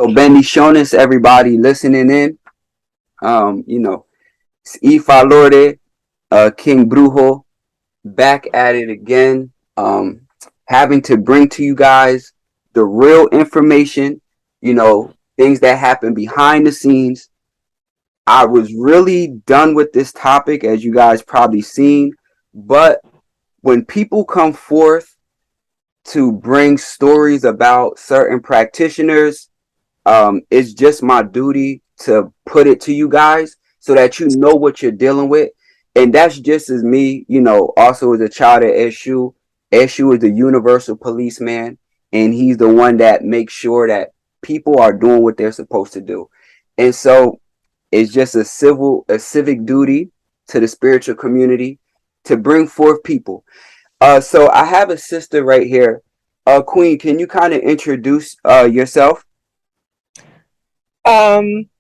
So bendiciones, everybody listening in. You know, it's Ifa Lorde, King Brujo, back at it again. Having to bring to you guys the real information, things that happen behind the scenes. I was really done with this topic, as you guys probably seen, but when people come forth to bring stories about certain practitioners, it's just my duty to put it to you guys so that you know what you're dealing with. And that's just as me, also as a child of Eshu. Eshu is the universal policeman, and he's the one that makes sure that people are doing what they're supposed to do. And so it's just a civic duty to the spiritual community to bring forth people. So I have a sister right here. Queen, can you kind of introduce yourself? Um,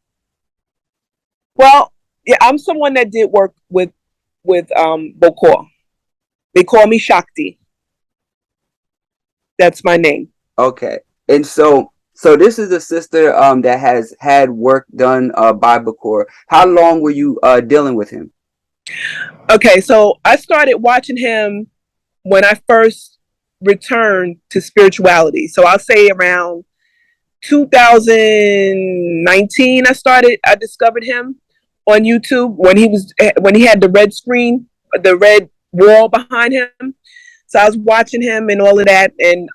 well, yeah, I'm someone that did work with Bokor. They call me Shakti. That's my name. Okay. And so this is a sister that has had work done by Bokor. How long were you dealing with him? Okay, so I started watching him when I first returned to spirituality. So I'll say around 2019 I discovered him on YouTube when he had the red screen, the red wall behind him. So I was watching him and all of that, and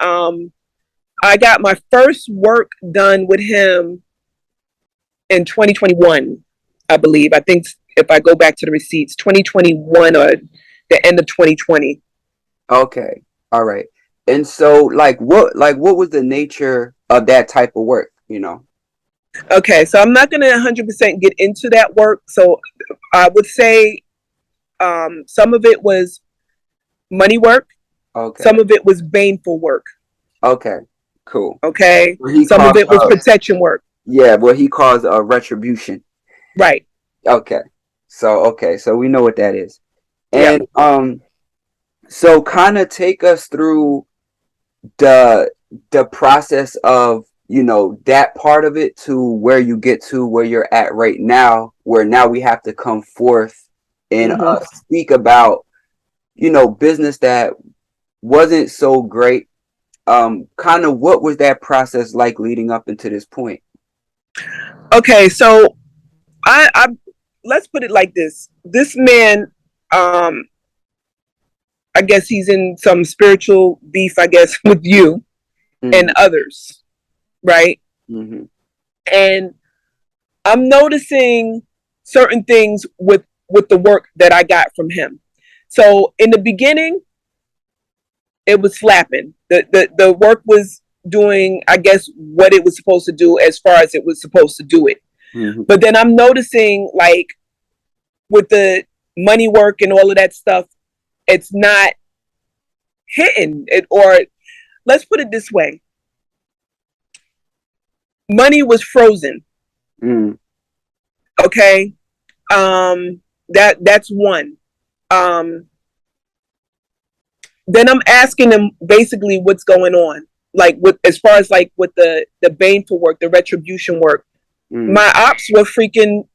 I got my first work done with him in 2021, I believe. I think if I go back to the receipts, 2021 or the end of 2020. Okay. All right. And so what was the nature of that type of work? Okay, so I'm not going to 100% get into that work. So I would say some of it was money work. Okay. Some of it was baneful work. Okay. Cool. Okay. He Some of calls it was protection work. yeah, what he calls a retribution. Right. Okay. So we know what that is. Yep. And so kind of take us through the process of that part of it to where you get to where you're at right now, where now we have to come forth and speak about business that wasn't so great. Kind of what was that process like leading up into this point? Okay, so I let's put it like this. This man, I guess he's in some spiritual beef, I guess, with you and others, right? Mm-hmm. And I'm noticing certain things with the work that I got from him. So in the beginning, it was slapping. The work was doing, I guess, what it was supposed to do as far as it was supposed to do it. Mm-hmm. But then I'm noticing, like, with the money work and all of that stuff, it's not hitting it. Or let's put it this way: money was frozen. Mm. Okay, that's one. Then I'm asking them basically what's going on, like with as far as like with the baneful work, the retribution work. My ops were freaking,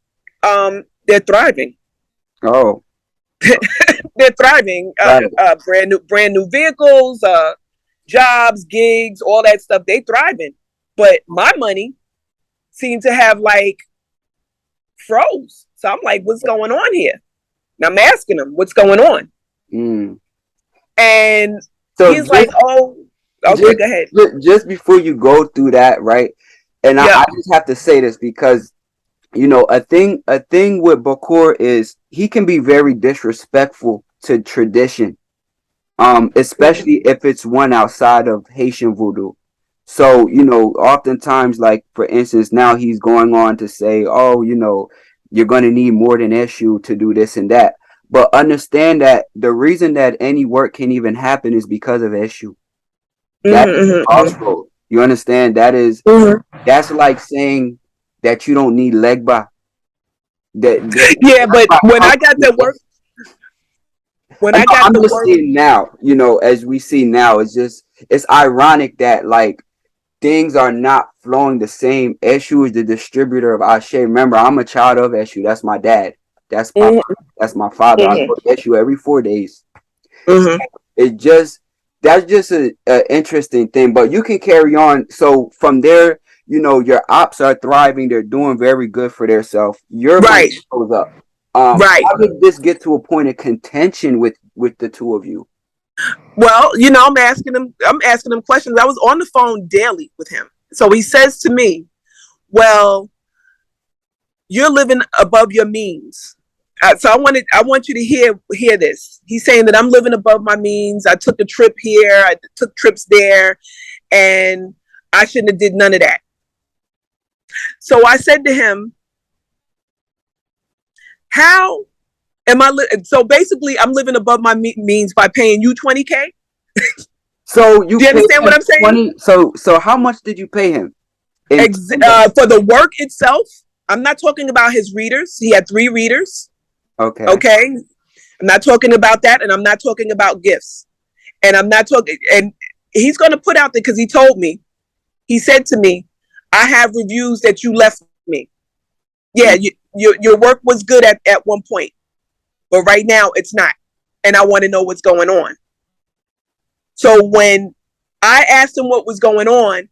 they're thriving. Oh. They're thriving. Brand new vehicles, jobs, gigs, all that stuff. They thriving, but my money seemed to have like froze. So I'm like, what's going on here? And I'm asking him what's going on. And so he's like, oh, okay, go ahead. Just before you go through that, right? And I just have to say this because, a thing with Bokor is he can be very disrespectful to tradition, especially if it's one outside of Haitian Voodoo. So, oftentimes, like, for instance, now he's going on to say, oh, you're going to need more than Eshu to do this and that. But understand that the reason that any work can even happen is because of Eshu. That is crossroad. You understand? That is that's like saying that you don't need legba. Yeah, but when I got the work, seeing now, as we see now, it's ironic that like things are not flowing the same. Eshu is the distributor of Ashe. Remember, I'm a child of Eshu. That's my dad. That's Papa. Mm-hmm. That's my father. I Mm-hmm. go to Eshu every 4 days. Mm-hmm. It just that's just a interesting thing. But you can carry on. So from there, your ops are thriving. They're doing very good for themselves. Your money Right. goes up. Right. How did this get to a point of contention with the two of you? Well, I'm asking him questions. I was on the phone daily with him. So he says to me, well, you're living above your means. So I want you to hear this. He's saying that I'm living above my means. I took a trip here. I took trips there, and I shouldn't have did none of that. So I said to him, how am I? So basically, I'm living above my means by paying you $20K. So Do you understand what I'm saying? 20. So how much did you pay him? For the work itself, I'm not talking about his readers. He had 3 readers. Okay. Okay. I'm not talking about that, and I'm not talking about gifts. And I'm not talking, and he's going to put out there because he told me, he said to me, I have reviews that you left me. Yeah, your work was good at one point, but right now it's not. And I want to know what's going on. So when I asked him what was going on,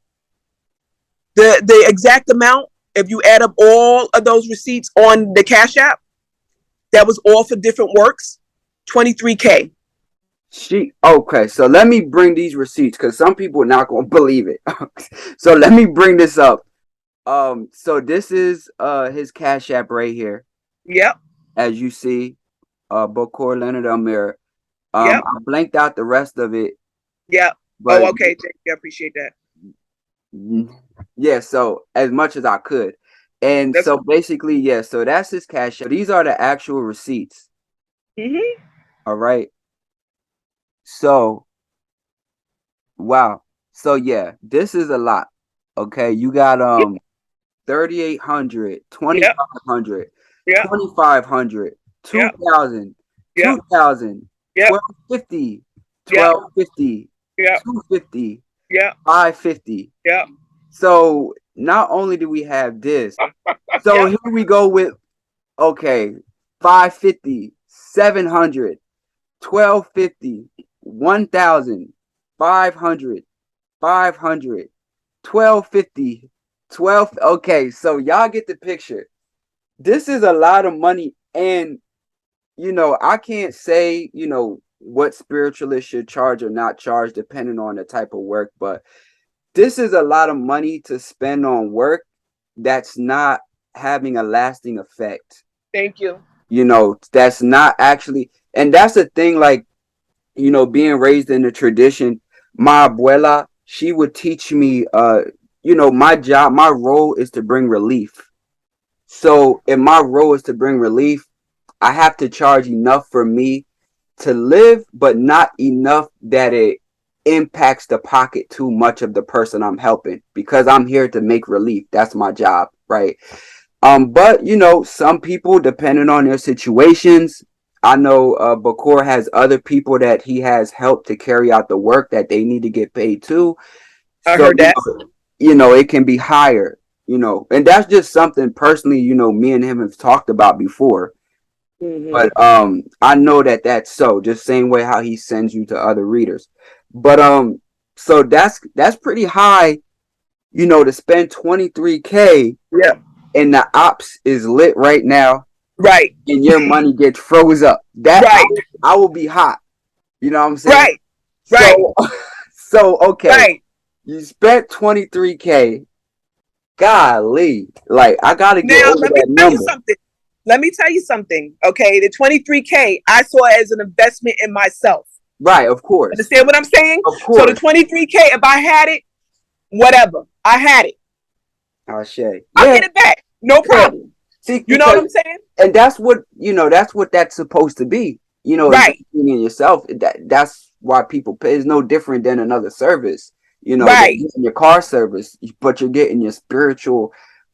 the exact amount, if you add up all of those receipts on the Cash App, that was all for different works, $23K. Okay, so let me bring these receipts because some people are not gonna believe it. So let me bring this up. So this is his Cash App right here. Yep. As you see, Bokor Elmera. Yep. I blanked out the rest of it. Yep. But okay, thank you. I appreciate that. Yeah, so as much as I could. And That's so basically, yeah, so that's his Cash App. These are the actual receipts. Mm-hmm. All right. So, wow. So yeah, this is a lot. Okay, you got 3,800, Yep. 2,500, Yep. 2,500, Yep. 2,000, Yep. 2,000, Yep. 1,250, Yep. 1,250, Yep. 250, Yep. 550. Yep. So not only do we have this, so Yep. here we go with 550, 700, 1,250, 1,000, 500, 500, 1,250, 12. Okay, so y'all get the picture. This is a lot of money, and I can't say what spiritualists should charge or not charge depending on the type of work, but this is a lot of money to spend on work that's not having a lasting effect. Thank you. That's not actually, and that's the thing, like, being raised in the tradition, my abuela, she would teach me, my role is to bring relief. So if my role is to bring relief, I have to charge enough for me to live, but not enough that it impacts the pocket too much of the person I'm helping, because I'm here to make relief. That's my job, right? But some people, depending on their situations, I know Bokor has other people that he has helped to carry out the work that they need to get paid too. I So heard that. it can be higher, and that's just something personally, me and him have talked about before. Mm-hmm. But I know that that's so, just same way how he sends you to other readers. But so that's pretty high, to spend 23K. Yeah. And the ops is lit right now. Right. And your money gets froze up. That right. I will be hot. You know what I'm saying? Right. So okay. Right. You spent 23K. Golly. Like, I gotta get now, over let that me tell number. you something. Let me tell you something. Okay. The 23K I saw as an investment in myself. Right, of course. Understand what I'm saying? Of course. So the 23K, if I had it, whatever. I had it. I'll get it back. No problem. See, you know what I'm saying? And that's what that's supposed to be. Right. Investing in yourself. That's why people pay. It's no different than another service. Right. Your car service, but you're getting your spiritual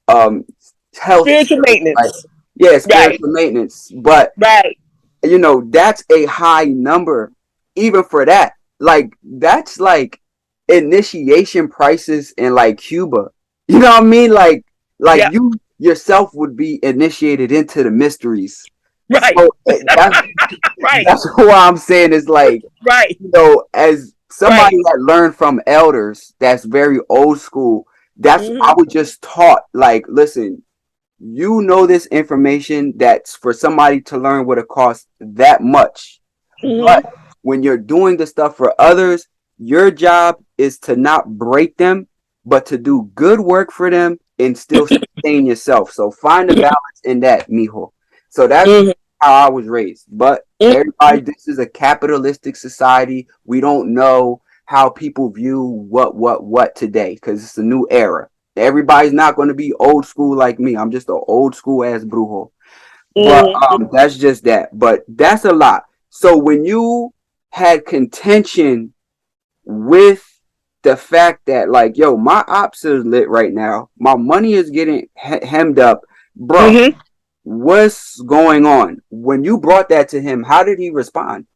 health. Spiritual maintenance. Right? Yeah, spiritual maintenance. But that's a high number, even for that. Like, that's like initiation prices in like Cuba. You know what I mean? Like Yeah. you yourself would be initiated into the mysteries. Right. So Right. that's why I'm saying is like, Right. you know, as Right. somebody that learned from elders that's very old school, that's I Mm-hmm. was just taught like, listen, you know this information that's for somebody to learn would have cost that much. But Mm-hmm. when you're doing the stuff for others, your job is to not break them, but to do good work for them and still sustain yourself. So find the balance in that, mijo. So that's Mm-hmm. how I was raised. But everybody, this is a capitalistic society. We don't know how people view what today because it's a new era. Everybody's not going to be old school like me. I'm just an old school ass brujo. But Mm-hmm. that's just that. But that's a lot. So when you had contention with the fact that like, yo, my ops is lit right now, my money is getting hemmed up, bro. Mm-hmm. What's going on? When you brought that to him, how did he respond?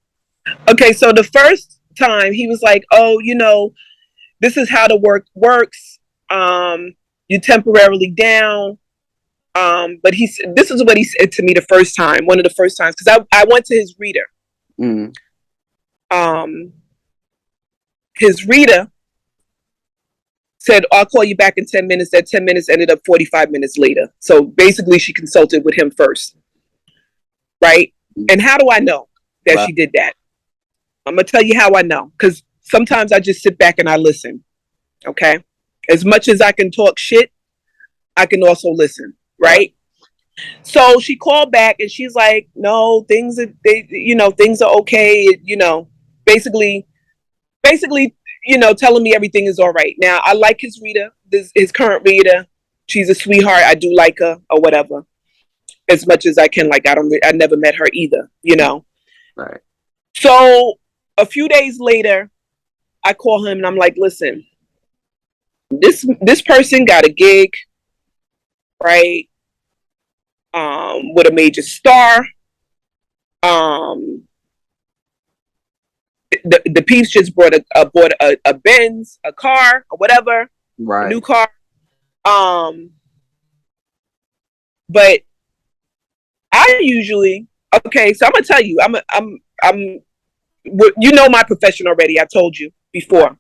Okay, so the first time he was like, "Oh, this is how the work works. You temporarily down." But this is what he said to me the first time, one of the first times, because I went to his reader. Mm. Um, his reader said, "I'll call you back in 10 minutes." That 10 minutes ended up 45 minutes later. So basically, she consulted with him first, right? And how do I know that Right. she did that? I'm gonna tell you how I know, because sometimes I just sit back and I listen. Okay, as much as I can talk shit, I can also listen, right? So she called back and she's like, "No, things are okay." Basically, basically, telling me everything is all right. Now, I like his reader, his current reader. She's a sweetheart. I do like her or whatever, as much as I can. Like, I never met her either. Right. So a few days later, I call him and I'm like, "Listen, this person got a gig, right? With a major star. Um, the piece just bought a Benz, a car, or whatever, a new Right. car. Um, but I usually okay. So I'm gonna tell you, I'm. You know my profession already. I told you Right. before.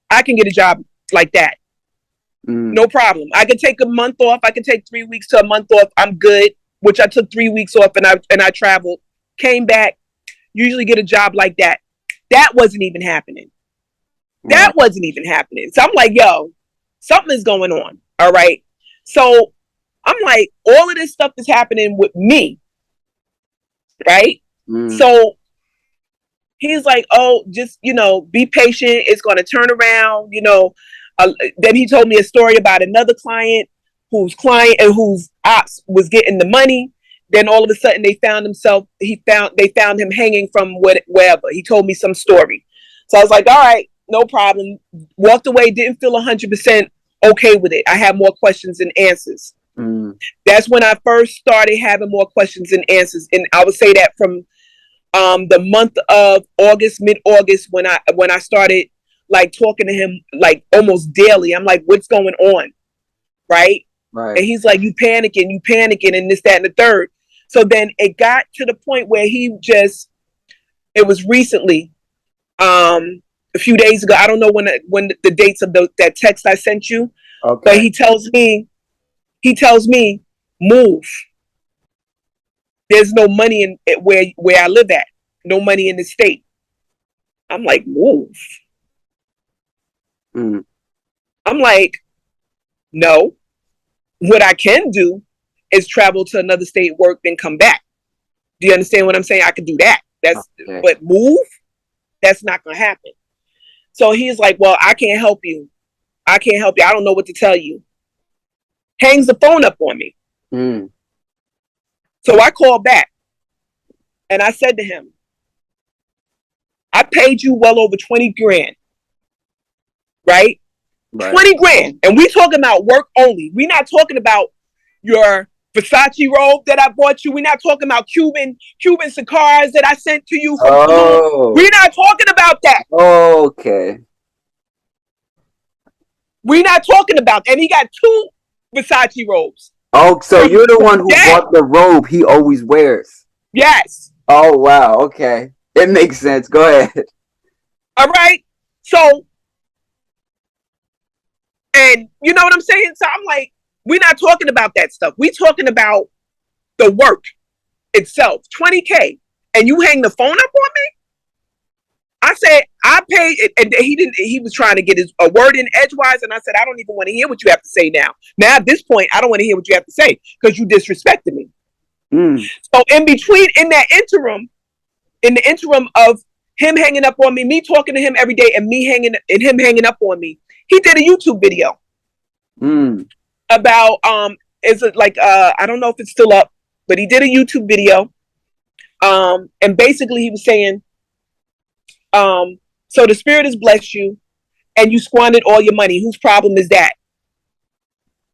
I can get a job like that, Mm. no problem. I can take a month off. I can take 3 weeks to a month off. I'm good. Which I took 3 weeks off and I traveled, came back. Usually get a job like that. That wasn't even happening. That Right. wasn't even happening. So I'm like, yo, something is going on. All right. So I'm like, all of this stuff is happening with me. Right. Mm. So he's like, oh, just, be patient. It's going to turn around. Then he told me a story about another client and whose ops was getting the money. Then all of a sudden they found him hanging from wherever. He told me some story. So I was like, all right, no problem. Walked away, didn't feel 100% okay with it. I had more questions than answers. Mm. That's when I first started having more questions than answers. And I would say that from the month of August, mid-August, when I started like talking to him like almost daily. I'm like, what's going on? Right? Right. And he's like, you panicking, and this, that, and the third. So then it got to the point where it was recently, a few days ago. I don't know when the dates of that text I sent you, but Okay. he tells me, move. There's no money in where I live at. No money in the state. I'm like, move. Mm. I'm like, no. What I can do is travel to another state, work, then come back. Do you understand what I'm saying? I can do that. Okay. But move, that's not gonna happen. So he's like, well, I can't help you. I can't help you. I don't know what to tell you. Hangs the phone up on me. Mm. So I called back and I said to him, I paid you well over 20 grand, right? Right. 20 grand. And we talking about work only. We're not talking about your Versace robe that I bought you. We're not talking about Cuban cigars that I sent to you from Tulum. Oh. We're not talking about that. Okay. We're not talking about, and he got 2 Versace robes. Oh, so you're the one who Yeah. bought the robe he always wears. Yes. Oh, wow. Okay. It makes sense. Go ahead. All right. So, and you know what I'm saying? So I'm like, we're not talking about that stuff. We're talking about the work itself. 20K. And you hang the phone up on me? I said, I paid, and he was trying to get a word in edgewise, and I said, I don't even want to hear what you have to say now. Now, at this point, I don't want to hear what you have to say, because you disrespected me. So in the interim of him hanging up on me talking to him every day, and him hanging up on me, he did a YouTube video about, is it like, I don't know if it's still up, but he did a YouTube video. And basically he was saying, so the spirit has blessed you and you squandered all your money. Whose problem is that?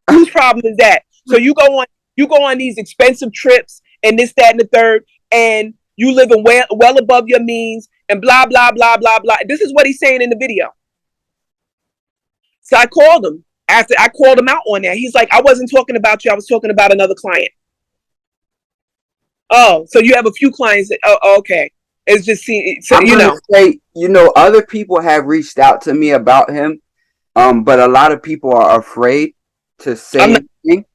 Whose problem is that? So you go on these expensive trips and this, that, and the third, and you living well above your means and blah, blah, blah, blah, blah. This is what he's saying in the video. So I called him after I called him out on that. He's like, I wasn't talking about you. I was talking about another client. Oh, so you have a few clients that, oh, okay. It's just, so, other people have reached out to me about him, but a lot of people are afraid to say anything.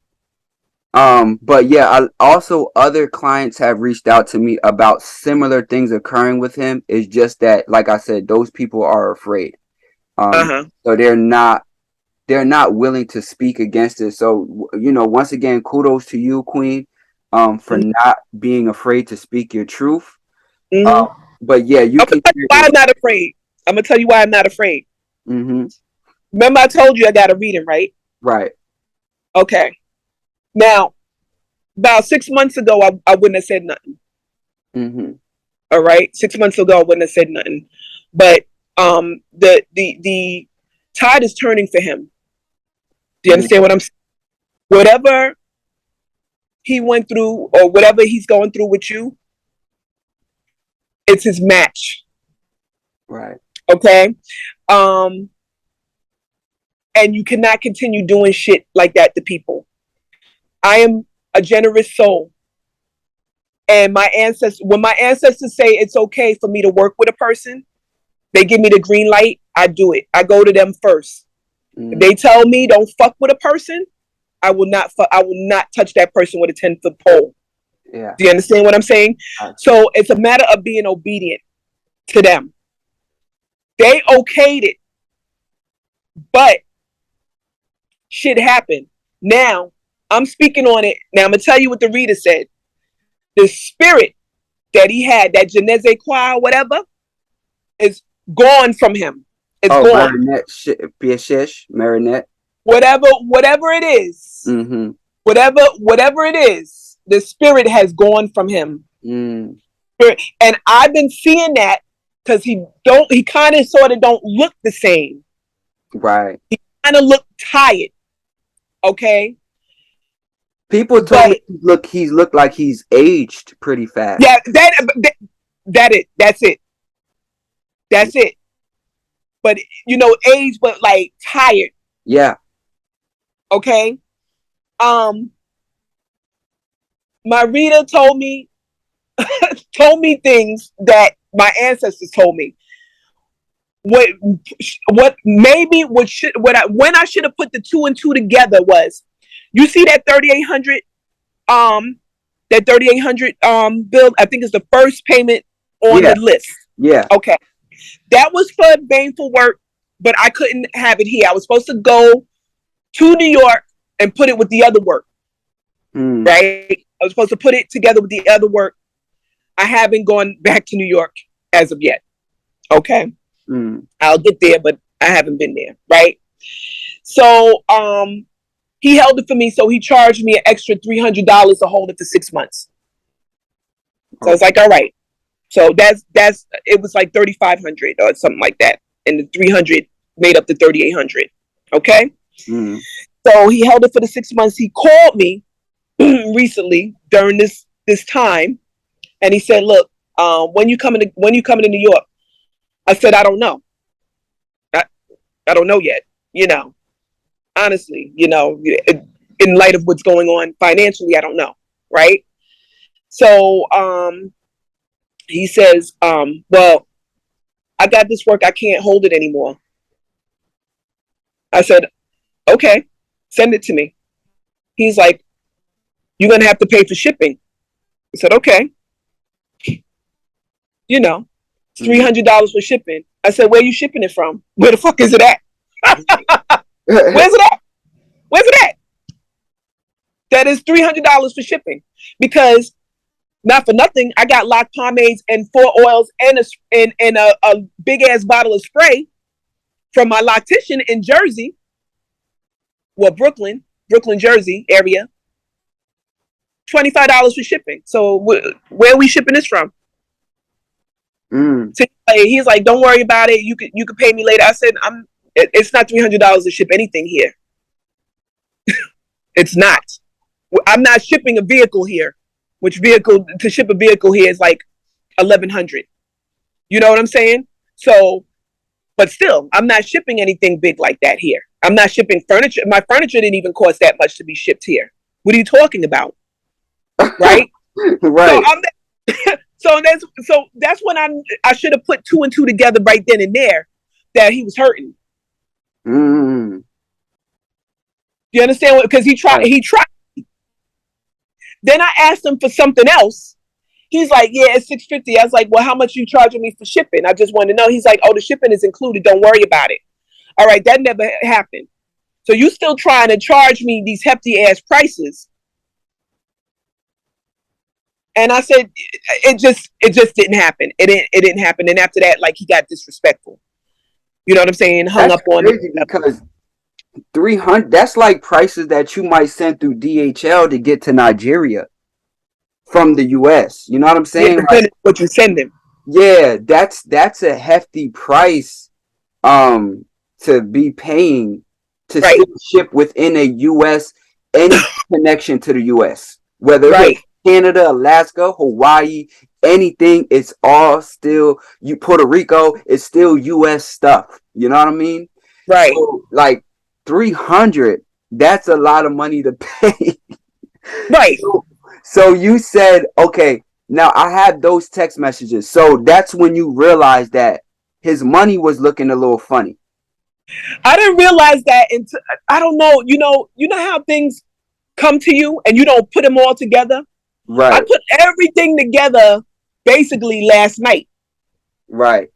But yeah, also other clients have reached out to me about similar things occurring with him. It's just that, like I said, those people are afraid. So they're not willing to speak against it. So, once again, kudos to you, Queen, for not being afraid to speak your truth. But yeah, you can. Why I'm not afraid. I'm gonna tell you why I'm not afraid. Remember, I told you I got a reading, right? Right. Okay. Now, about 6 months ago, I wouldn't have said nothing. All right, 6 months ago, I wouldn't have said nothing. But the tide is turning for him. Do you understand what I'm saying? Whatever he went through, or whatever he's going through with you, it's his match. Right. Okay. And you cannot continue doing shit like that to people. I am a generous soul. And when my ancestors say it's okay for me to work with a person, they give me the green light, I do it. I go to them first. If they tell me don't fuck with a person, I will not touch that person with a 10-foot pole. Yeah. Do you understand what I'm saying? So it's a matter of being obedient to them. They okayed it, but shit happened. Now I'm speaking on it. Now I'm gonna tell you what the reader said. The spirit that he had, that je ne sais quoi, whatever, is gone from him. It's gone. Marinette. Whatever it is. Whatever it is, the spirit has gone from him. And I've been seeing that because he kind of sort of don't look the same. Right. He kind of look tired. Okay. People told me he's looked like he's aged pretty fast. Yeah, that's it. But age, but like tired. Yeah. Okay. My reader told me things that my ancestors told me. When I should have put the 2 and 2 together was, you see that 3,800 bill, I think is the first payment on the list. Yeah. Okay. That was for baneful work, but I couldn't have it here. I was supposed to go to New York and put it with the other work. Right? I was supposed to put it together with the other work. I haven't gone back to New York as of yet. Okay. I'll get there, but I haven't been there. Right? So, he held it for me. So he charged me an extra $300 to hold it for 6 months. So I was like, all right. So it was like 3,500 or something like that. And the 300 made up the 3,800. Okay. So he held it for the 6 months. He called me recently during this time, and he said, "Look, when you coming to New York?" I said, "I don't know. I don't know yet. honestly, in light of what's going on financially, I don't know, right? So he says, well, I got this work, I can't hold it anymore. I said, okay, send it to me. He's like, you're gonna have to pay for shipping. I said, okay. It's $300 for shipping. I said, where are you shipping it from? Where the fuck is it at? Where's it at? Where's it at? That is $300 for shipping. Because not for nothing, I got lock pomades and 4 oils and a big ass bottle of spray from my loctician in Jersey. Well, Brooklyn, Jersey area. $25 for shipping. So where are we shipping this from? So he's like, don't worry about it. You could pay me later. I said, it's not $300 to ship anything here. It's not. I'm not shipping a vehicle here. Which vehicle to ship a vehicle here is like $1,100. You know what I'm saying? So, but still, I'm not shipping anything big like that here. I'm not shipping furniture. My furniture didn't even cost that much to be shipped here. What are you talking about? Right? Right. So that's when I should have put 2 and 2 together right then and there that he was hurting. You understand? Because he tried. Then I asked him for something else. He's like, yeah, it's $650. I was like, well, how much are you charging me for shipping? I just want to know. He's like, oh, the shipping is included. Don't worry about it. All right, that never happened. So you still trying to charge me these hefty ass prices? And I said, it just didn't happen. It didn't happen. And after that, like, he got disrespectful. You know what I'm saying? Hung up on crazy because 300. That's like prices that you might send through DHL to get to Nigeria from the US. You know what I'm saying? Yeah, like, what you send him. Yeah, that's a hefty price to be paying to still ship within a US, any connection to the US. Whether it's Canada, Alaska, Hawaii, anything, it's all still Puerto Rico, it's still US stuff. You know what I mean? Right. So, like 300, that's a lot of money to pay. Right. So you said, okay, now I had those text messages. So that's when you realized that his money was looking a little funny. I didn't realize that until, I don't know, you know how things come to you and you don't put them all together? Right. I put everything together basically last night. Right.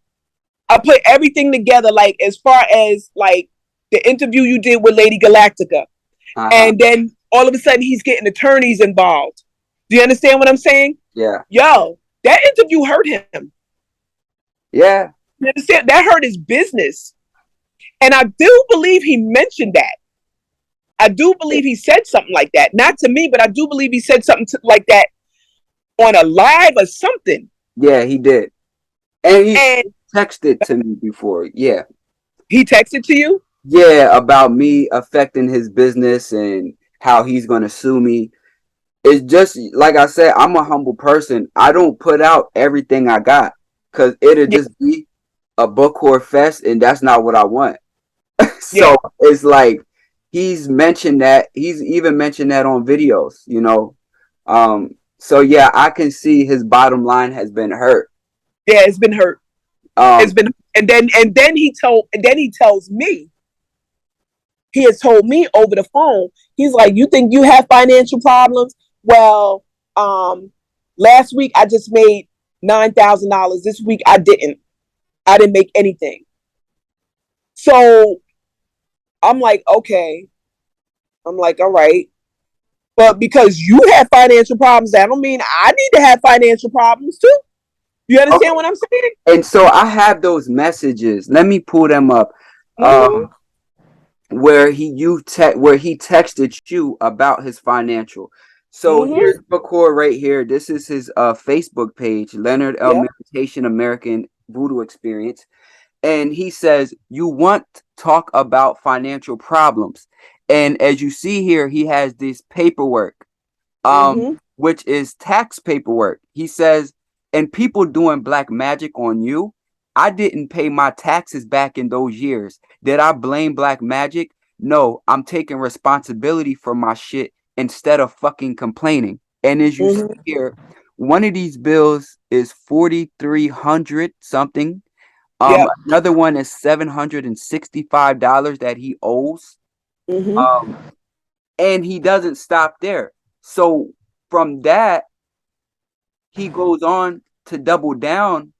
I put everything together, like, as far as like the interview you did with Lady Galactica. And then all of a sudden he's getting attorneys involved. Do you understand what I'm saying? Yeah. Yo, that interview hurt him. Yeah. You understand? That hurt his business. And I do believe he mentioned that. I do believe he said something like that. Not to me, but I do believe he said something like that on a live or something. Yeah, he did. And he texted to me before. Yeah. He texted to you? Yeah, about me affecting his business and how he's going to sue me. It's just, like I said, I'm a humble person. I don't put out everything I got because it'll just be a Bokor fest, and that's not what I want. So it's like he's mentioned that. He's even mentioned that on videos, you know. So yeah, I can see his bottom line has been hurt. Yeah, it's been hurt. It's been, and then he tells me. He has told me over the phone. He's like, "You think you have financial problems? Well, last week I just made $9,000. This week I didn't. I didn't make anything." So I'm like, okay. I'm like, all right. But because you have financial problems, that don't mean I need to have financial problems too. You understand what I'm saying? And so I have those messages. Let me pull them up. Where he texted you about his financial. So here's Bokor right here. This is his Facebook page, Leonard Elmera, Haitian American Voodoo Experience. And he says, you want to talk about financial problems. And as you see here, he has this paperwork, which is tax paperwork. He says, and people doing black magic on you. I didn't pay my taxes back in those years. Did I blame black magic? no, I'm taking responsibility for my shit instead of fucking complaining. And as you see Mm-hmm. here, one of these bills is 4,300 something. Yep. Another one is $765 that he owes. Mm-hmm. Um, and he doesn't stop there. So from that, he goes on to double down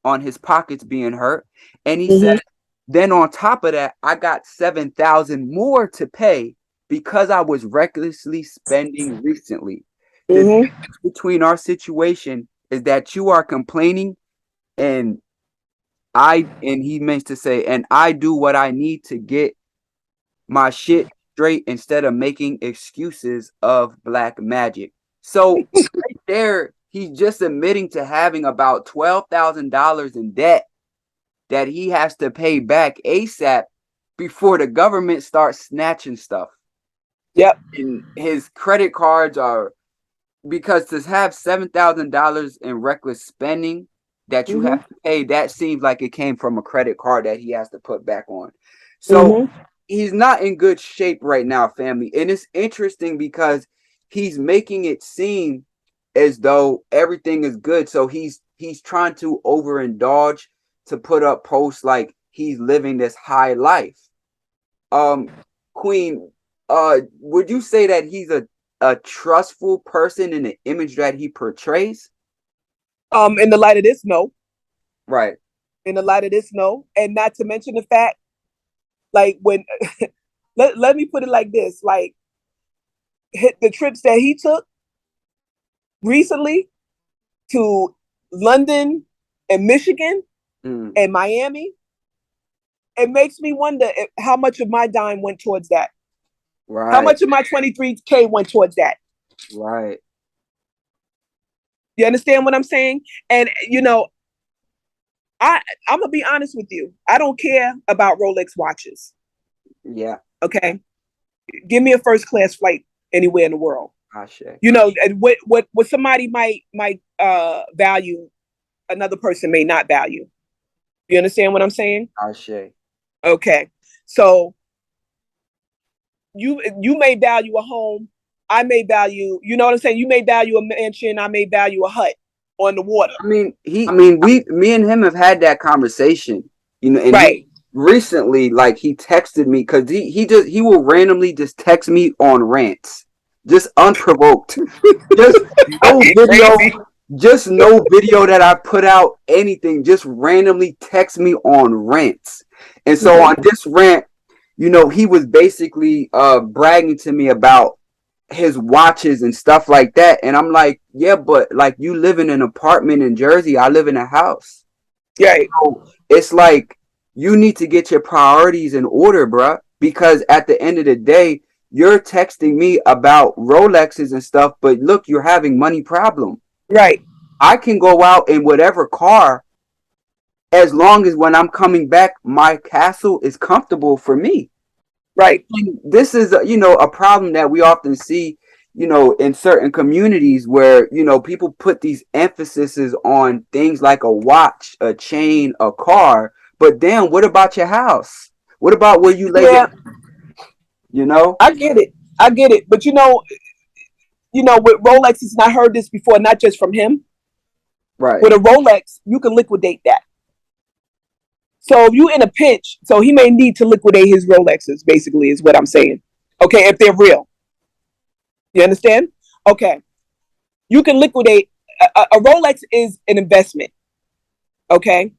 on his pockets being hurt. And he said, Mm-hmm. then on top of that, I got 7,000 more to pay because I was recklessly spending recently. The Mm-hmm. difference between our situation is that you are complaining and and he meant to say, and I do what I need to get my shit straight instead of making excuses of black magic. So right there, he's just admitting to having about $12,000 in debt that he has to pay back ASAP before the government starts snatching stuff. Yep. And his credit cards are, because to have $7,000 in reckless spending that you Mm-hmm. have to pay, that seems like it came from a credit card that he has to put back on. So Mm-hmm. he's not in good shape right now, family. And it's interesting because he's making it seem as though everything is good. So he's trying to overindulge to put up posts like he's living this high life. Queen, would you say that he's a trustful person in the image that he portrays? In the light of this, no. Right. In the light of this, no. And not to mention the fact, like when let me put it like this, like the trips that he took recently to London and Michigan Mm, and Miami, it makes me wonder how much of my dime went towards that. How right. much of my 23K went towards that? Right. You understand what I'm saying? And you know, I'm gonna be honest with you. I don't care about Rolex watches. Yeah. Okay, give me a first class flight anywhere in the world. Ashe. You know, what somebody might value, another person may not value. You understand what I'm saying? Ashe. Okay, so you may value a home. I may value, you know what I'm saying? You may value a mansion. I may value a hut on the water. Me and him have had that conversation, and he Right. recently, like, he texted me because he will randomly just text me on rants, just unprovoked, just no video, Crazy. just no video that I put out, anything, just randomly text me on rants. And so on this rant, he was basically bragging to me about his watches and stuff like that. And I'm like, yeah, but like, you live in an apartment in Jersey, I live in a house. Right. So it's like, you need to get your priorities in order, bruh. Because at the end of the day, you're texting me about Rolexes and stuff, but look, you're having money problem. Right. I can go out in whatever car as long as when I'm coming back, my castle is comfortable for me. Right. And this is, a problem that we often see, in certain communities where, people put these emphases on things like a watch, a chain, a car. But damn, what about your house? What about where you lay Yeah, down? You know? I get it. I get it. But with Rolexes, and I heard this before, not just from him. Right. With a Rolex, you can liquidate that. So if you in a pinch, so he may need to liquidate his Rolexes, basically, is what I'm saying. Okay, if they're real. You understand? Okay. You can liquidate a Rolex is an investment. Okay.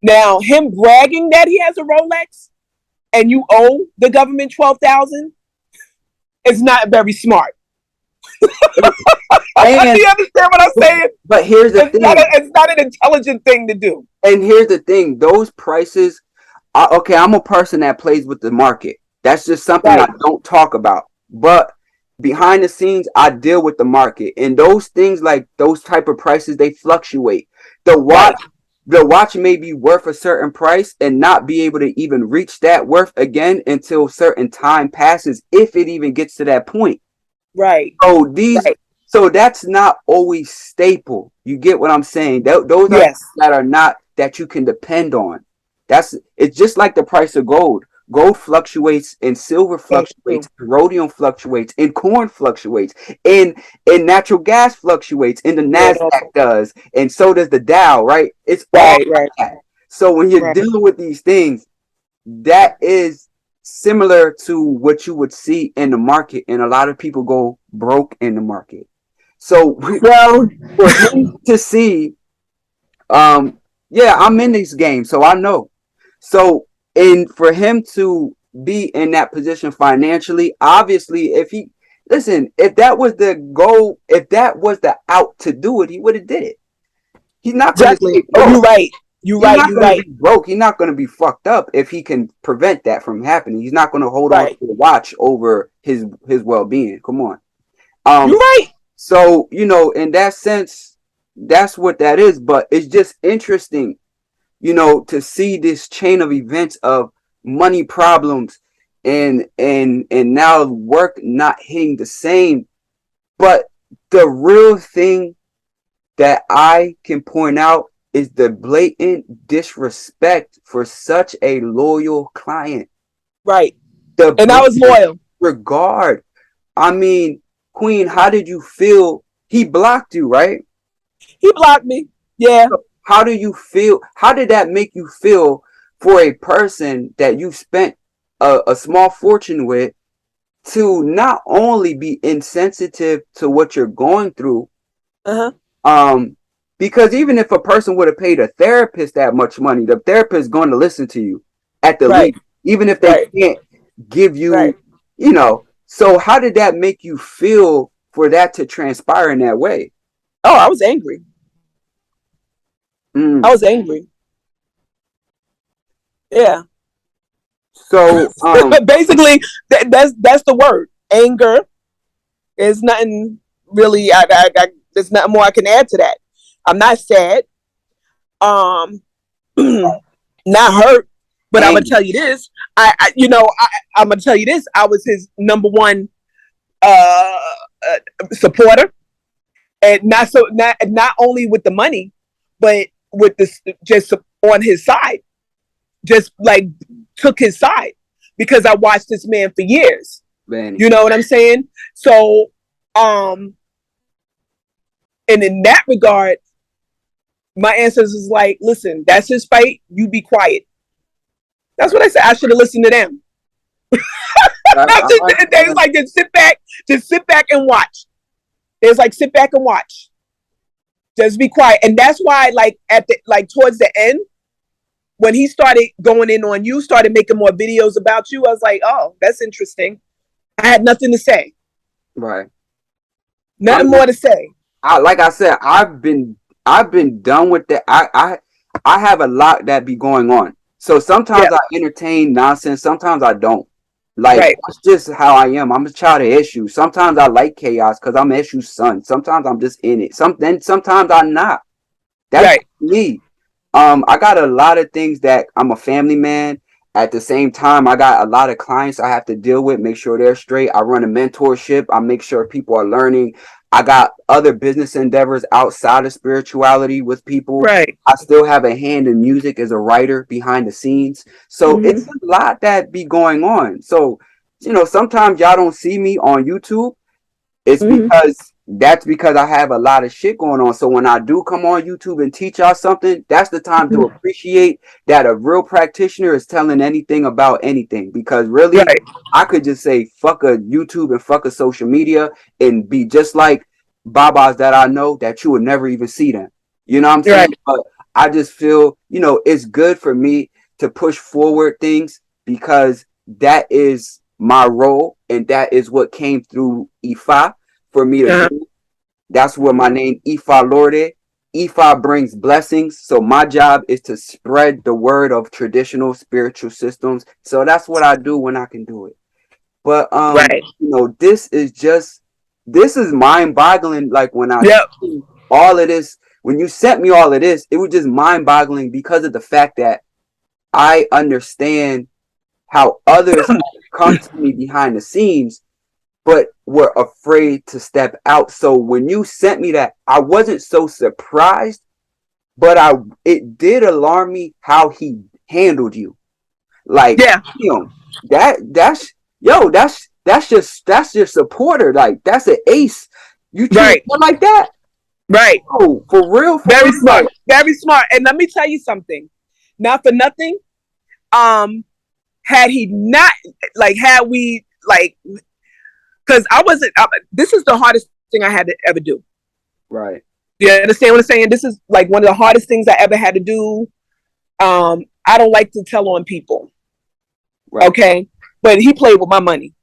Now, him bragging that he has a Rolex and you owe the government 12,000 is not very smart. And, Do you understand what I'm saying? but here's the thing. It's not an intelligent thing to do. And here's the thing. Those prices, okay, I'm a person that plays with the market. That's just something Right. I don't talk about. But behind the scenes, I deal with the market. And those things, like those type of prices, they fluctuate. The watch, Right. the watch may be worth a certain price and not be able to even reach that worth again until certain time passes, if it even gets to that point. Right. So that's not always staple. You get what I'm saying? Those are Yes. that are not, that you can depend on. It's just like the price of gold. Gold fluctuates and silver That's true. fluctuates, rhodium fluctuates, and corn fluctuates, and natural gas fluctuates, and the Yeah. NASDAQ does, and so does the Dow, right? It's all Right. Right. like that. So when you're Right. dealing with these things, that is similar to what you would see in the market, and a lot of people go broke in the market. So Well, for him to see, yeah, I'm in this game, so I know. So, and for him to be in that position financially, obviously, if he listen, if that was the goal, if that was the out to do it, he would have did it. He's not going to exactly. stay broke. You're right. You're He's right. not You're going to right. be broke. He's not going to be fucked up if he can prevent that from happening. He's not going to hold on to Right. the watch over his well being. Come on. You're right. So in that sense, that's what that is. But it's just interesting, to see this chain of events of money problems and now work not hitting the same. But the real thing that I can point out is the blatant disrespect for such a loyal client. Right. The And I was blatant loyal. regard. I mean, Queen, how did you feel? He blocked you, right? He blocked me. Yeah. How do you feel? How did that make you feel for a person that you spent a small fortune with to not only be insensitive to what you're going through, Uh huh. because even if a person would have paid a therapist that much money, the therapist is going to listen to you at the Right. least, even if they Right. can't give Right. you. So how did that make you feel for that to transpire in that way? Oh, I was angry. I Mm. was angry. Yeah. So Basically, that's the word. Anger. There's nothing really. There's nothing more I can add to that. I'm not sad. Um, not hurt. But I'm gonna angry, tell you this. I'm gonna tell you this. I was his number one supporter, and not only with the money, but with this just on his side. Just like took his side because I watched this man for years. Benny. You know what I'm saying? So, and in that regard, my ancestors was like, listen, that's his fight. You be quiet. That's what I said. I should have listened to them. They was like, just sit back and watch. They was like, sit back and watch. Just be quiet. And that's why, like towards the end, when he started going in on you, started making more videos about you, I was like, oh, that's interesting. I had nothing to say. Right. Nothing more to say. Like I said, I've been done with that. I have a lot that be going on. So sometimes Yeah. I entertain nonsense. Sometimes I don't. Like Right. that's just how I am. I'm a child of issues. Sometimes I like chaos because I'm issue's son. Sometimes I'm just in it. Sometimes I'm not. That's Right. me. I got a lot of things that I'm a family man. At the same time, I got a lot of clients I have to deal with, make sure they're straight. I run a mentorship. I make sure people are learning. I got other business endeavors outside of spirituality with people. Right. I still have a hand in music as a writer behind the scenes. So it's Mm-hmm. a lot that be going on. So, sometimes y'all don't see me on YouTube. It's Mm-hmm. because I have a lot of shit going on. So when I do come on YouTube and teach y'all something, that's the time to appreciate that a real practitioner is telling anything about anything. Because really, Right. I could just say fuck a YouTube and fuck a social media and be just like Babas that I know that you would never even see them. You know what I'm saying? Right. But I just feel, it's good for me to push forward things because that is my role and that is what came through Ifa for me to Uh-huh. do. That's where my name Ifa Lorde. Ifa brings blessings. So my job is to spread the word of traditional spiritual systems. So that's what I do when I can do it. But Right. this is mind boggling. Like when I Yep. see all of this, when you sent me all of this, it was just mind boggling because of the fact that I understand how others come to me behind the scenes but were afraid to step out. So when you sent me that, I wasn't so surprised, but it did alarm me how he handled you. Like, Yeah. you know, that's your supporter. Like, that's an ace. You treat Right. her like that? Right. Oh, for real, Very like, smart. Very smart. And let me tell you something. Not for nothing. Had he not, like, had we, like, because I wasn't, this is the hardest thing I had to ever do. right. You understand what I'm saying? This is like one of the hardest things I ever had to do. I don't like to tell on people. Right. Okay. But he played with my money.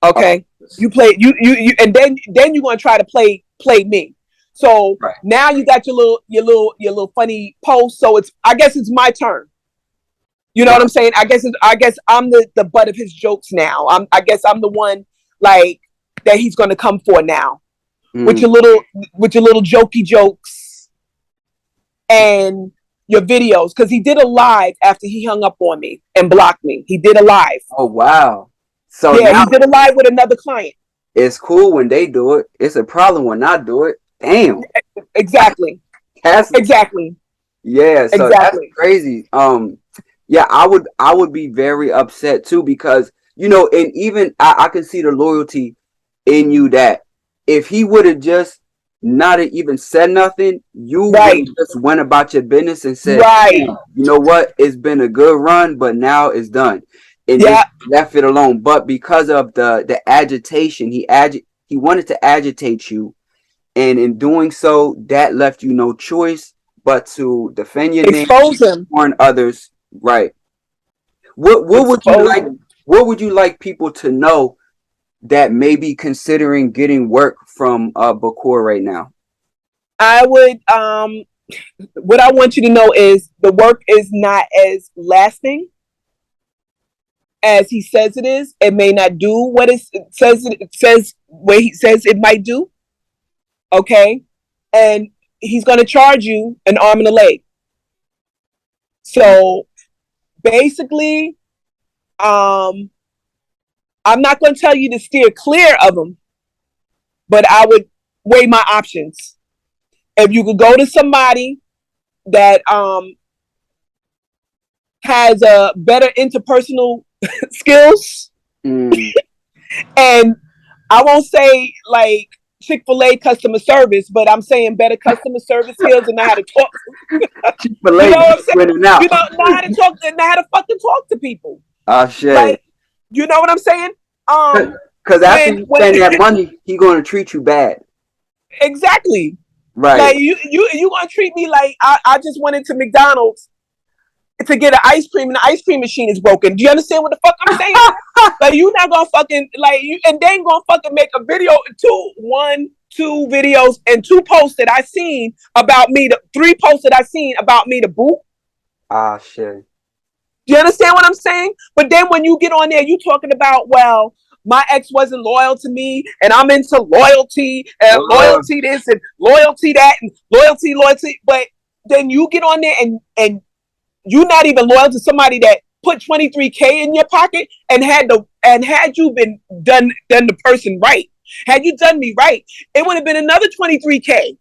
Okay. You play, you, and then you're going to try to play me. So Right. now you got your little funny post. So I guess it's my turn. You know what I'm saying? I guess I'm the butt of his jokes now. I guess I'm the one, like, that he's going to come for now with your little jokey jokes and your videos, because he did a live after he hung up on me and blocked me. He did a live. Oh, wow. So Yeah, now he did a live with another client. it's cool when they do it. It's a problem when I do it. Damn. Exactly. That's Exactly. yeah. So that's Exactly. crazy. Yeah, I would be very upset too, because and even I can see the loyalty in you, that if he would have just not even said nothing, you would Right. have just went about your business and said, Right. "Damn, you know what? It's been a good run, but now it's done," and just Yeah. left it alone. But because of the agitation, he wanted to agitate you, and in doing so, that left you no choice but to defend your name, Expose him. warn others. Right. What would you Expose like? him. What would you like people to know that may be considering getting work from Bokor right now? I would what I want you to know is the work is not as lasting as he says it is. It may not do what it says what he says it might do. Okay. And he's gonna charge you an arm and a leg. So basically, I'm not gonna tell you to steer clear of him, but I would weigh my options. If you could go to somebody that has a better interpersonal skills, Mm. and I won't say like Chick-fil-A customer service, but I'm saying better customer service skills and know how to talk. You know Chick-fil-A what I'm saying? winning out. Know how to talk and know how to fucking talk to people. Ah, shit. Like, you know what I'm saying? Because after When you spend that money, he gonna treat you bad. exactly. Right. Like you gonna treat me like I just went into McDonald's to get an ice cream and the ice cream machine is broken. Do you understand what the fuck I'm saying? Like, you not gonna fucking, like, you, and they ain't gonna fucking make a video, two videos and two posts that I seen about me, three posts that I seen about me to boot. Ah, shit. Do you understand what I'm saying? But then when you get on there, you talking about, well, my ex wasn't loyal to me, and I'm into loyalty and loyalty this and loyalty that and loyalty. But then you get on there and you're not even loyal to somebody that put 23K in your pocket and had you been done the person right. Had you done me right, it would have been another 23K. Do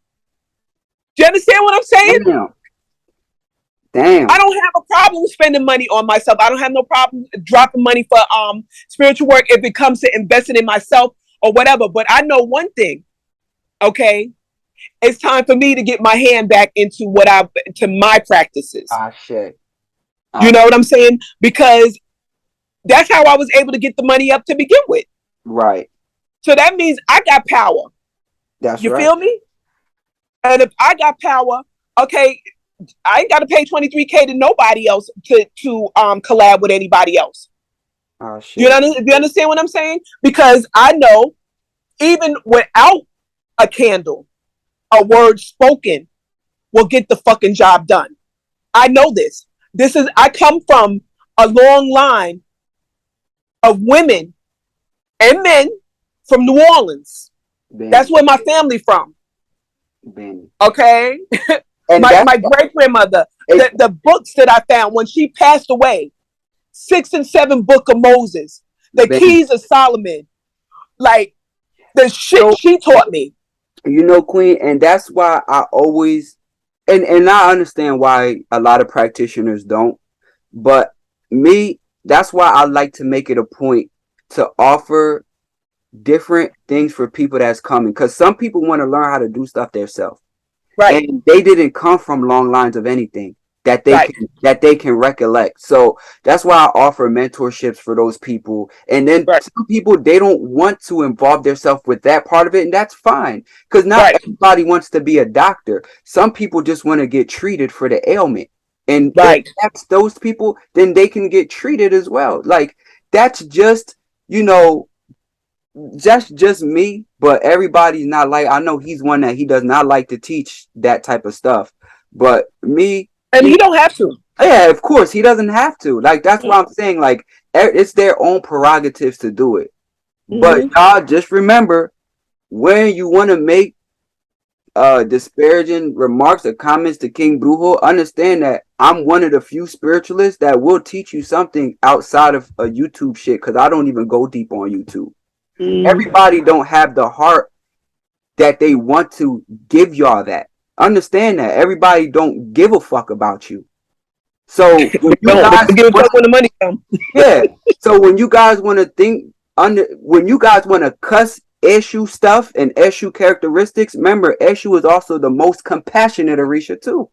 you understand what I'm saying? Damn. I don't have a problem spending money on myself. I don't have no problem dropping money for spiritual work if it comes to investing in myself or whatever. But I know one thing, okay? It's time for me to get my hand back into my practices. Ah, shit. You know what I'm saying? Because that's how I was able to get the money up to begin with. Right. So that means I got power. That's you right. feel me? And if I got power, okay, I ain't got to pay 23K to nobody else to collab with anybody else. Oh, shit. Do you understand what I'm saying? Because I know even without a candle, a word spoken will get the fucking job done. I know this. I come from a long line of women and men from New Orleans. Benny. That's where my family from. Benny. Okay? And my great-grandmother, the books that I found when she passed away, 6 and 7 Book of Moses, the Benny. Keys of Solomon, like the shit she taught me. You know, Queen, and that's why I always, and I understand why a lot of practitioners don't, but me, that's why I like to make it a point to offer different things for people that's coming, because some people want to learn how to do stuff themselves, Right. and they didn't come from long lines of anything Right. that they can recollect. So that's why I offer mentorships for those people. And then Right. some people, they don't want to involve themselves with that part of it, and that's fine, because not Right. everybody wants to be a doctor. Some people just want to get treated for the ailment, and if Right. that's those people, then they can get treated as well. Like, that's just, you know, just me, but everybody's not like, I know he's one that he does not like to teach that type of stuff. But me, And you he don't have to. yeah, of course he doesn't have to. Like, that's what I'm saying. Like, it's their own prerogatives to do it. But Mm-hmm. y'all just remember, when you want to make disparaging remarks or comments to King Brujo, understand that I'm one of the few spiritualists that will teach you something outside of a YouTube shit, because I don't even go deep on YouTube. Mm-hmm. Everybody don't have the heart that they want to give y'all that. Understand that everybody don't give a fuck about you. So when you Don't. But guys give a want, fuck when the money comes. yeah. So when you guys want to think when you guys want to cuss Eshu stuff and Eshu characteristics, remember Eshu is also the most compassionate Orisha too,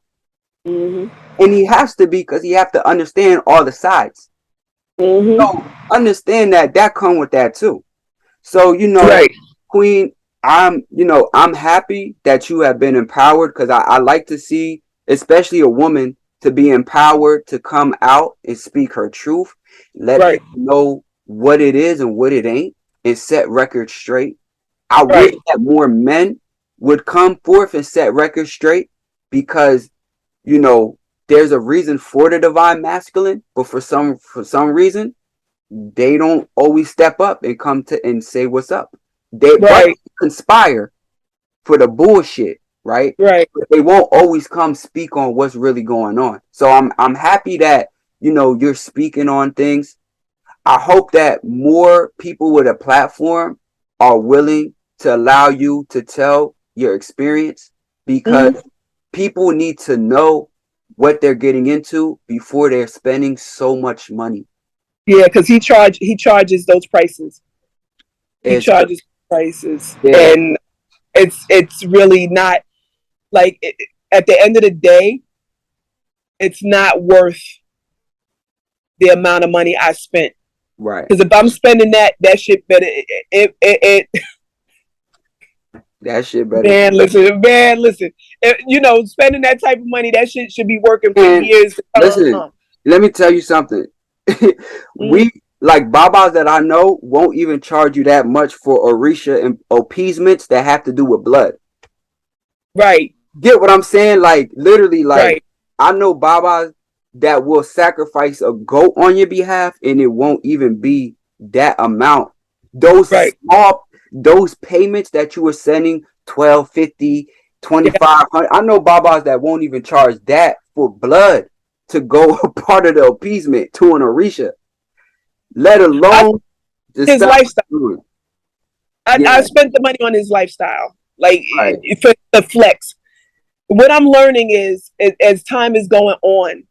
Mm-hmm. and he has to be, because he have to understand all the sides. Mm-hmm. So understand that come with that too. So, Right. Queen, I'm happy that you have been empowered, because I like to see, especially a woman, to be empowered to come out and speak her truth, let Right. people know what it is and what it ain't, and set records straight. I wish Right. that more men would come forth and set records straight, because, you know, there's a reason for the divine masculine, but for some reason, they don't always step up and come to and say what's up. But Right. they conspire for the bullshit, right? Right. But they won't always come speak on what's really going on. So I'm happy that, you're speaking on things. I hope that more people with a platform are willing to allow you to tell your experience, because Mm-hmm. people need to know what they're getting into before they're spending so much money. Yeah, because he charges those prices. He It's charges prices, yeah, and it's really not like at the end of the day, it's not worth the amount of money I spent. right. Because if I'm spending that shit better, it That shit better. man, listen. Spending that type of money, that shit should be working for And years to listen, come. let me tell you something. Mm-hmm. We, like, babas that I know won't even charge you that much for Orisha and appeasements that have to do with blood. Right. Get what I'm saying? Like, literally, like, Right. I know babas that will sacrifice a goat on your behalf, and it won't even be that amount. Right. Those payments that you were sending, 1250, Yeah. 2500. I know babas that won't even charge that for blood to go a part of the appeasement to an Orisha, let I, alone the his stuff lifestyle. we're doing. I Yeah, spent the money on his lifestyle, like right. for the flex. What I'm learning is, as time is going on,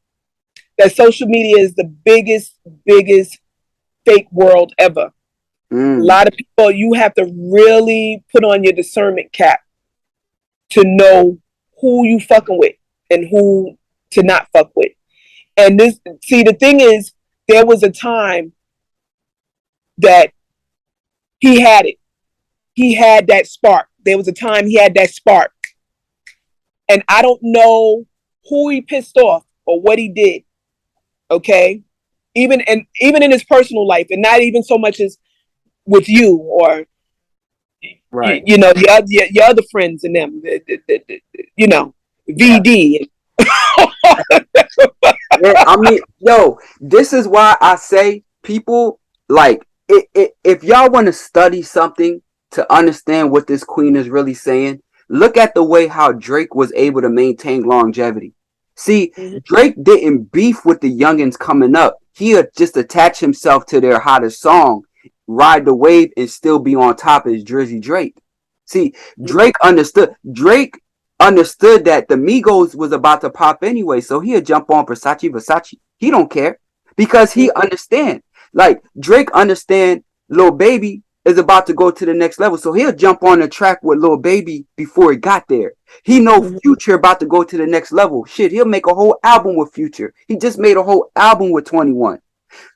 that social media is the biggest fake world ever. A Mm, lot of people, you have to really put on your discernment cap to know who you fucking with and who to not fuck with. And the thing is, there was a time that he had it. He had that spark. There was a time he had that spark. And I don't know who he pissed off or what he did. Okay. Even in his personal life, and not even so much as with you or right. your other friends and them, Yeah. VD. Yeah, I mean, yo, this is why I say, people, like, if y'all want to study something to understand what this queen is really saying, look at the way how Drake was able to maintain longevity. See, Mhm. Drake didn't beef with the youngins coming up. He had just attach himself to their hottest song, ride the wave, and still be on top as Drizzy Drake. See, Drake understood that the Migos was about to pop anyway, so he'd jump on Versace. He don't care, because he understand. Like Drake understand Lil Baby is about to go to the next level, so he'll jump on the track with Lil Baby before he got there. He know Mm-hmm. Future about to go to the next level. Shit, he'll make a whole album with Future. He just made a whole album with 21.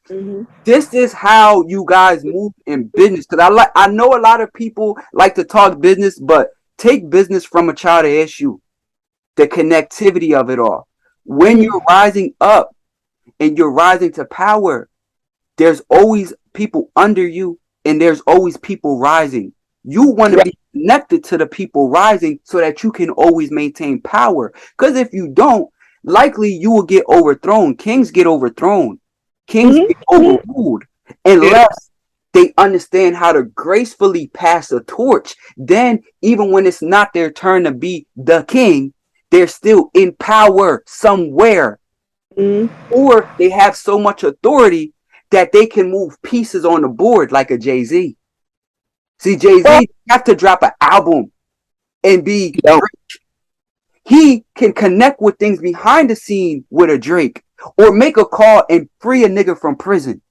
Mm-hmm. This is how you guys move in business. Cause I know a lot of people like to talk business, but take business from a child issue. The connectivity of it all. When Mm-hmm. you're rising up and you're rising to power, there's always people under you and there's always people rising. You want to Right. be connected to the people rising so that you can always maintain power. Because if you don't, likely you will get overthrown. Kings get overthrown. Kings get Mm-hmm. Mm-hmm. overruled Yeah. unless they understand how to gracefully pass a torch. Then, even when it's not their turn to be the king, they're still in power somewhere. Mm-hmm. Or they have so much authority that they can move pieces on the board like a Jay-Z. See, Well, Jay-Z have to drop an album and be yo. Drake. He can connect with things behind the scene with a Drake or make a call and free a nigga from prison.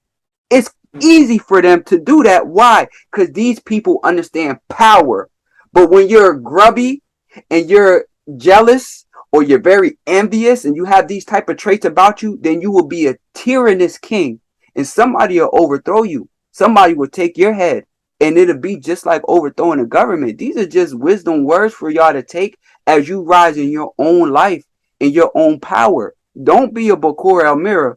It's easy for them to do that. Why? Because these people understand power. But when you're grubby and you're jealous or you're very envious and you have these type of traits about you, then you will be a tyrannous king and somebody will overthrow you. Somebody will take your head and it'll be just like overthrowing a government. These are just wisdom words for y'all to take as you rise in your own life, in your own power. Don't be a Bokor Elmera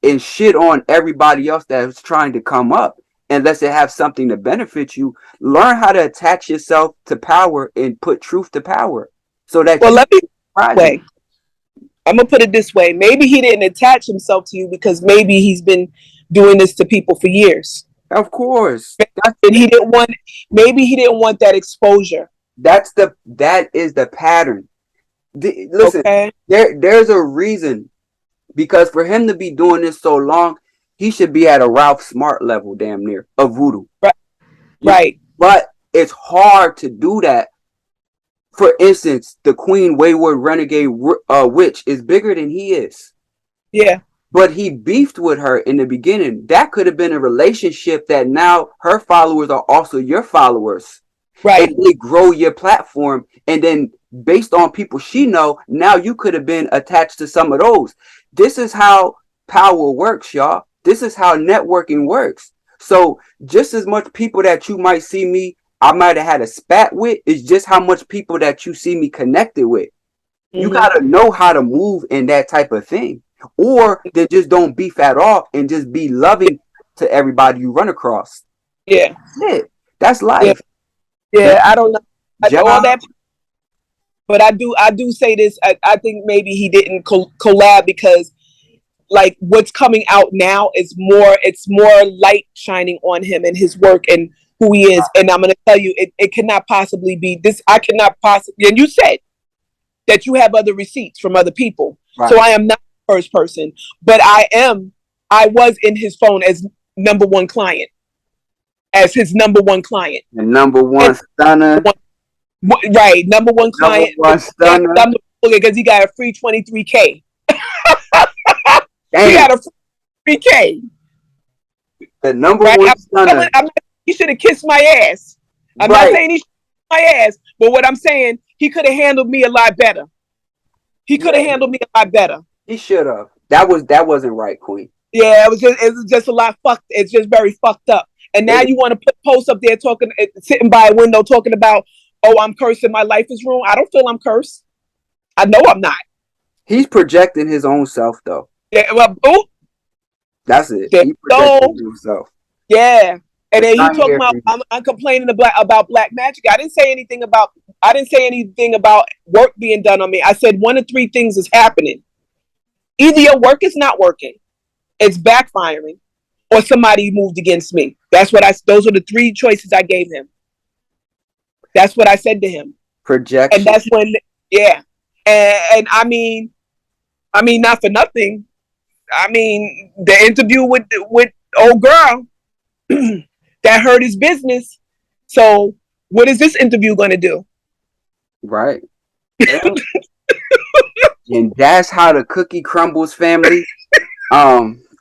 and shit on everybody else that's trying to come up unless it have something to benefit you. Learn how to attach yourself to power and put truth to power so that Well, you let me rising. way. I'm gonna put it this way. Maybe he didn't attach himself to you because maybe he's been doing this to people for years. Of course. And he didn't want. Maybe he didn't want that exposure. That is the pattern. Listen, Okay. there's a reason because for him to be doing this so long, he should be at a Ralph Smart level, damn near, of voodoo. Right. Right. But it's hard to do that. For instance, the Queen Wayward Renegade Witch is bigger than he is. Yeah. But he beefed with her in the beginning. That could have been a relationship that now her followers are also your followers. Right. And they grow your platform. And then based on people she know, now you could have been attached to some of those. This is how power works, y'all. This is how networking works. So just as much people that you might see me, I might have had a spat with, is just how much people that you see me connected with. You Mm-hmm. gotta know how to move in that type of thing. Or then just don't beef at all and just be loving to everybody you run across. Yeah. That's it. That's Yeah. life. Yeah. I don't know all Job. that, but I do. I do say this. I think maybe he didn't collab because, like, what's coming out now is more. It's more light shining on him and his work and who he is. And I'm gonna tell you, it cannot possibly be this. I cannot possibly. And you said that you have other receipts from other people, Right. so I am not the first person, but I am. I was in his phone as number one client, as his number one client. The number one And stunner. right, number one Number client. one stunner. Because he got a free 23K. He Damn. got a free 3K. The number Right? one stunner. He should have kissed my ass. I'm not Right. saying he should have kissed my ass, but what I'm saying, he could have handled me a lot better. He could have handled me a lot better. He should have. That wasn't right, Queen. Yeah, it was just a lot fucked. It's just very fucked up. And now you want to put posts up there talking, sitting by a window talking about, oh, I'm cursed and my life is ruined. I don't feel I'm cursed. I know I'm not. He's projecting his own self though. Yeah, well, oh, That's it. there He you projecting go. himself. Yeah. And then he Not talking here about for you. I'm complaining about black magic. I didn't say anything about work being done on me. I said one of three things is happening. Either your work is not working, it's backfiring, or somebody moved against me. Those are the three choices I gave him. That's what I said to him. Projection. And that's when, yeah. And I mean, not for nothing. I mean, the interview with old girl that hurt his business. So what is this interview going to do? Right. And that's how the cookie crumbles, family.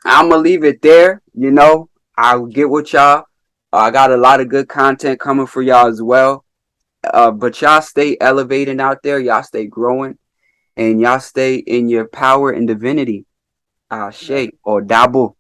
I'm gonna leave it there. You know, I'll get with y'all. I got a lot of good content coming for y'all as well. But y'all stay elevating out there. Y'all stay growing, and y'all stay in your power and divinity. Ashe or Dabo.